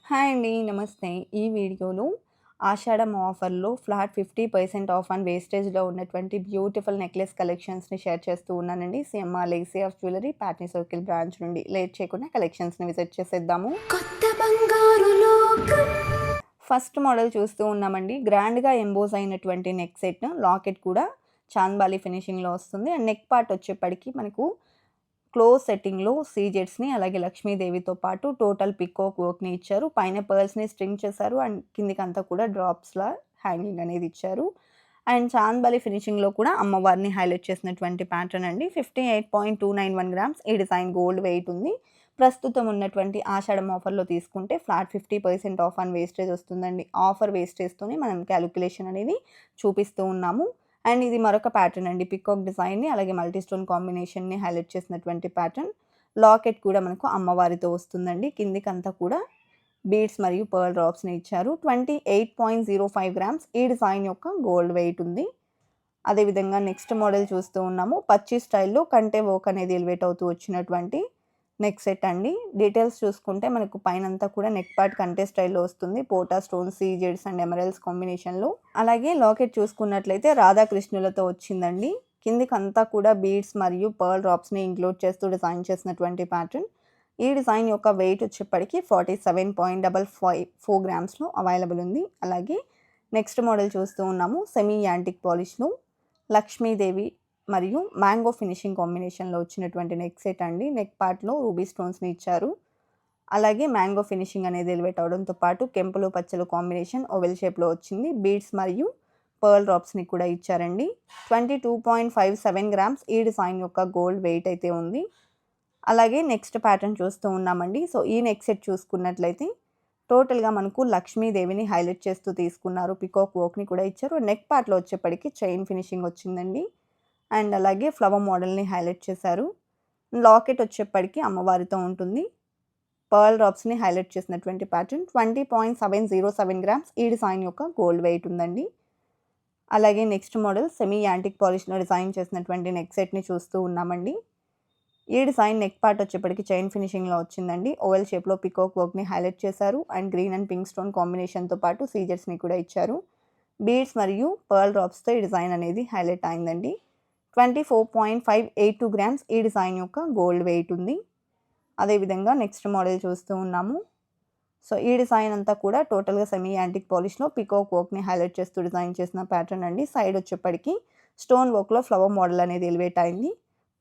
Hi అండి. నమస్తే. ఈ వీడియోలో ఆషాఢం ఆఫర్‌లో ఫ్లాట్ 50% ఆఫ్ ఆన్ వేస్టేజ్‌లో ఉన్నటువంటి బ్యూటిఫుల్ నెక్లెస్ కలెక్షన్స్‌ని షేర్ చేస్తూ ఉన్నానండి. CMR legacy of jewellery Patny circle branch నుండి. లేట్ చేయకుండా కలెక్షన్స్‌ని విజిట్ చేసేద్దాము. కొత్త బంగారు లోకం. ఫస్ట్ మోడల్ చూస్తూ ఉన్నామండి. గ్రాండ్‌గా ఎంబోస్ అయినటువంటి నెక్ సెట్, లాకెట్ కూడా చాంద్బాలి ఫినిషింగ్‌లో వస్తుంది. అండ్ నెక్ పార్ట్ వచ్చేప్పటికి మనకు క్లోజ్ సెట్టింగ్‌లో సీజెడ్స్‌ని అలాగే లక్ష్మీదేవితో పాటు టోటల్ పికాక్ వర్క్‌ని ఇచ్చారు. పైన పర్ల్స్‌ని స్ట్రింగ్ చేశారు. అండ్ కిందికంతా కూడా డ్రాప్స్‌లా హ్యాంగింగ్ అనేది ఇచ్చారు. అండ్ చాంద్బాలి ఫినిషింగ్‌లో కూడా అమ్మవారిని హైలైట్ చేసినటువంటి ప్యాటర్న్ అండి. 58.291 గ్రామ్స్ ఈ డిజైన్ గోల్డ్ వెయిట్ ఉంది. ప్రస్తుతం ఉన్నటువంటి ఆషాఢం ఆఫర్‌లో తీసుకుంటే ఫ్లాట్ 50% ఆఫ్ ఆన్ వేస్టేజ్ వస్తుందండి. ఆఫర్ వేస్టేజ్‌తోనే మనం క్యాలిక్యులేషన్ అనేది చూపిస్తూ ఉన్నాము. అండ్ ఇది మరొక ప్యాటర్న్ అండి. పికాక్ డిజైన్‌ని అలాగే మల్టీ స్టోన్ కాంబినేషన్‌ని హైలైట్ చేసినటువంటి ప్యాటర్న్. లాకెట్ కూడా మనకు అమ్మవారితో వస్తుందండి. కిందికంతా కూడా బీడ్స్ మరియు పర్ల్ డ్రాప్స్‌ని ఇచ్చారు. 28.05 గ్రామ్స్ ఈ డిజైన్ యొక్క గోల్డ్ వెయిట్ ఉంది. అదేవిధంగా నెక్స్ట్ మోడల్ చూస్తూ ఉన్నాము. పచ్చి స్టైల్‌లో కంటే వర్క్ అనేది ఎలివేట్ అవుతూ వచ్చినటువంటి నెక్ సెట్ అండి. డీటెయిల్స్ చూసుకుంటే మనకు పైనంతా కూడా నెక్ పార్ట్ కంటే స్టైల్‌లో వస్తుంది. పోటా స్టోన్స్, సీజెడ్స్ అండ్ ఎమరల్డ్స్ కాంబినేషన్‌లో. అలాగే లాకెట్ చూసుకున్నట్లయితే రాధాకృష్ణులతో వచ్చిందండి. కిందికంతా కూడా బీడ్స్ మరియు పర్ల్ డ్రాప్స్‌ని ఇంక్లూడ్ చేస్తూ డిజైన్ చేసినటువంటి ప్యాటర్న్. ఈ డిజైన్ యొక్క వెయిట్ వచ్చేప్పటికి 47.54 గ్రామ్స్‌లో అవైలబుల్ ఉంది. అలాగే నెక్స్ట్ మోడల్ చూస్తూ ఉన్నాము. సెమీ యాంటిక్ పాలిష్‌లో లక్ష్మీదేవి మరియు మ్యాంగో ఫినిషింగ్ కాంబినేషన్‌లో వచ్చినటువంటి నెక్ సెట్ అండి. నెక్ పార్ట్‌లో రూబీ స్టోన్స్‌ని ఇచ్చారు. అలాగే మ్యాంగో ఫినిషింగ్ అనేది ఎలివేట్ అవ్వడంతో పాటు కెంపులు, పచ్చలు కాంబినేషన్ ఓవెల్ షేప్‌లో వచ్చింది. బీడ్స్ మరియు పర్ల్ డ్రాప్స్‌ని కూడా ఇచ్చారండి. 22.57 గ్రామ్స్ ఈ డిజైన్ యొక్క గోల్డ్ వెయిట్ అయితే ఉంది. అలాగే నెక్స్ట్ ప్యాటర్న్ చూస్తూ ఉన్నామండి. సో, ఈ నెక్ సెట్ చూసుకున్నట్లయితే టోటల్‌గా మనకు లక్ష్మీదేవిని హైలైట్ చేస్తూ తీసుకున్నారు. పికాక్ వర్క్‌ని కూడా ఇచ్చారు. నెక్ పార్ట్‌లో వచ్చేప్పటికి చైన్ ఫినిషింగ్ వచ్చిందండి. అండ్ అలాగే ఫ్లవర్ మోడల్‌ని హైలైట్ చేశారు. లాకెట్ వచ్చేప్పటికి అమ్మవారితో ఉంటుంది. పర్ల్ డ్రాప్స్‌ని హైలైట్ చేసినటువంటి ప్యాటర్న్. 20.707 గ్రామ్స్ ఈ డిజైన్ యొక్క గోల్డ్ వెయిట్ ఉందండి. అలాగే నెక్స్ట్ మోడల్ సెమీ యాంటిక్ పాలిష్‌లో డిజైన్ చేసినటువంటి నెక్ సెట్‌ని చూస్తూ ఉన్నామండి. ఈ డిజైన్ నెక్ పార్ట్ వచ్చేప్పటికి చైన్ ఫినిషింగ్‌లో వచ్చిందండి. ఓవెల్ షేప్‌లో పికాక్ వర్క్‌ని హైలైట్ చేశారు. And green and pink stone కాంబినేషన్‌తో పాటు సీజర్స్‌ని కూడా ఇచ్చారు. బీడ్స్ మరియు పర్ల్ డ్రాప్స్‌తో ఈ డిజైన్ అనేది హైలైట్ అయిందండి. 24.582 గ్రామ్స్ ఈ డిజైన్ యొక్క గోల్డ్ వెయిట్ ఉంది. అదేవిధంగా నెక్స్ట్ మోడల్ చూస్తూ ఉన్నాము. సో, ఈ డిజైన్ అంతా కూడా టోటల్‌గా సెమీ యాంటిక్ పాలిష్‌లో పికాక్ వర్క్‌ని హైలైట్ చేస్తూ డిజైన్ చేసిన ప్యాటర్న్ అండి. సైడ్ వచ్చేప్పటికి స్టోన్ వర్క్‌లో ఫ్లవర్ మోడల్ అనేది ఎలివేట్ అయింది.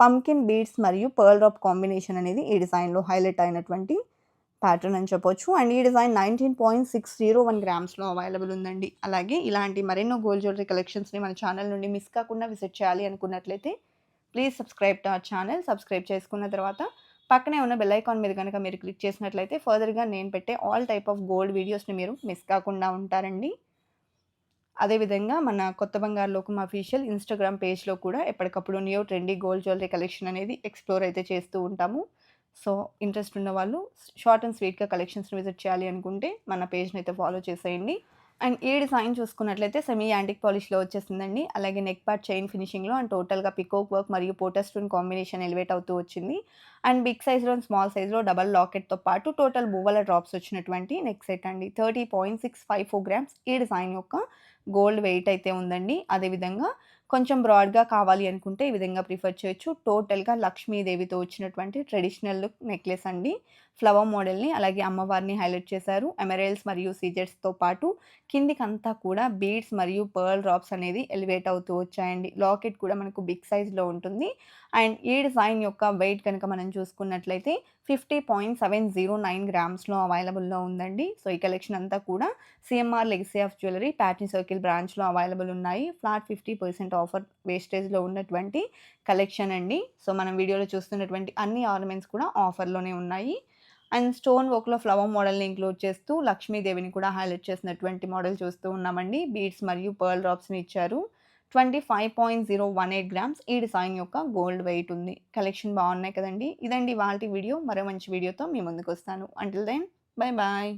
పంకిన్ బీడ్స్ మరియు పర్ల్ డ్రాప్ కాంబినేషన్ అనేది ఈ డిజైన్‌లో హైలైట్ అయినటువంటి ప్యాటర్న్ అని చెప్పొచ్చు. అండ్ ఈ డిజైన్ 19.601 గ్రామ్స్‌లో అవైలబుల్ ఉందండి. అలాగే ఇలాంటి మరెన్నో గోల్డ్ జ్యువెలరీ కలెక్షన్స్‌ని మన ఛానల్ నుండి మిస్ కాకుండా విజిట్ చేయాలి అనుకున్నట్లయితే please subscribe to our channel. Subscribe చేసుకున్న తర్వాత పక్కనే ఉన్న బెల్ ఐకాన్ మీద గనక మీరు క్లిక్ చేసినట్లయితే ఫర్దర్‌గా నేను పెట్టే ఆల్ టైప్ ఆఫ్ గోల్డ్ వీడియోస్‌ని మీరు మిస్ కాకుండా ఉంటారండి. అదేవిధంగా మన కొత్త బంగారు లోకం అఫీషియల్ ఇన్‌స్టాగ్రామ్ పేజ్‌లో కూడా ఎప్పటికప్పుడు new trendy gold jewellery collection అనేది ఎక్స్‌ప్లోర్ అయితే చేస్తూ ఉంటాము. సో, ఇంట్రెస్ట్ ఉన్నవాళ్ళు షార్ట్ అండ్ స్వీట్‌గా కలెక్షన్స్‌ని విజిట్ చేయాలి అనుకుంటే మన పేజ్‌ని అయితే ఫాలో చేసేయండి. అండ్ ఈ డిజైన్ చూసుకున్నట్లయితే సెమీ యాంటిక్ పాలిష్‌లో వచ్చేసిందండి. అలాగే నెక్ పార్ట్ చైన్ ఫినిషింగ్‌లో అండ్ టోటల్‌గా పికాక్ వర్క్ మరియు పోటా స్టోన్ కాంబినేషన్ ఎలివేట్ అవుతూ వచ్చింది. అండ్ బిగ్ సైజ్‌లో అండ్ స్మాల్ సైజ్‌లో డబుల్ లాకెట్‌తో పాటు టోటల్ మువ్వల డ్రాప్స్ వచ్చినటువంటి నెక్ సెట్ అండి. 30.654 గ్రామ్స్ ఈ డిజైన్ యొక్క గోల్డ్ వెయిట్ అయితే ఉందండి. అదేవిధంగా కొంచెం బ్రాడ్‌గా కావాలి అనుకుంటే ఈ విధంగా ప్రిఫర్ చేయొచ్చు. టోటల్‌గా లక్ష్మీదేవితో వచ్చినటువంటి ట్రెడిషనల్ లుక్ నెక్లెస్ అండి. ఫ్లవర్ మోడల్‌ని అలాగే అమ్మవారిని హైలైట్ చేశారు. ఎమరాల్డ్స్ మరియు సీజెడ్స్‌తో పాటు కిందికంతా కూడా బీడ్స్ మరియు పర్ల్ డ్రాప్స్ అనేది ఎలివేట్ అవుతూ వచ్చాయండి. లాకెట్ కూడా మనకు బిగ్ సైజ్‌లో ఉంటుంది. అండ్ ఈ డిజైన్ యొక్క వెయిట్ కనుక మనం చూసుకున్నట్లయితే 50.709 గ్రామ్స్‌లో అవైలబుల్‌లో ఉందండి. సో, ఈ కలెక్షన్ అంతా కూడా CMR legacy of jewellery Patny circle బ్రాంచ్‌లో అవైలబుల్ ఉన్నాయి. ఫ్లాట్ 50% ఆఫర్ వేస్టేజ్‌లో ఉన్నటువంటి కలెక్షన్ అండి. సో, మనం వీడియోలో చూస్తున్నటువంటి అన్ని ఆర్నమెంట్స్ కూడా ఆఫర్‌లోనే ఉన్నాయి. అండ్ స్టోన్ వర్క్‌లో ఫ్లవర్ మోడల్‌ని ఇంక్లూడ్ చేస్తూ లక్ష్మీదేవిని కూడా హైలైట్ చేసినటువంటి మోడల్ చూస్తూ ఉన్నామండి. బీడ్స్ మరియు పర్ల్ డ్రాప్స్‌ని ఇచ్చారు. 25.018 గ్రామ్స్ ఈ డిజైన్ యొక్క గోల్డ్ వెయిట్ ఉంది. కలెక్షన్ బాగున్నాయి కదండీ! ఇదండి ఇవాల్టి వీడియో. మరో మంచి వీడియోతో మీ ముందుకొస్తాను. Until then bye bye.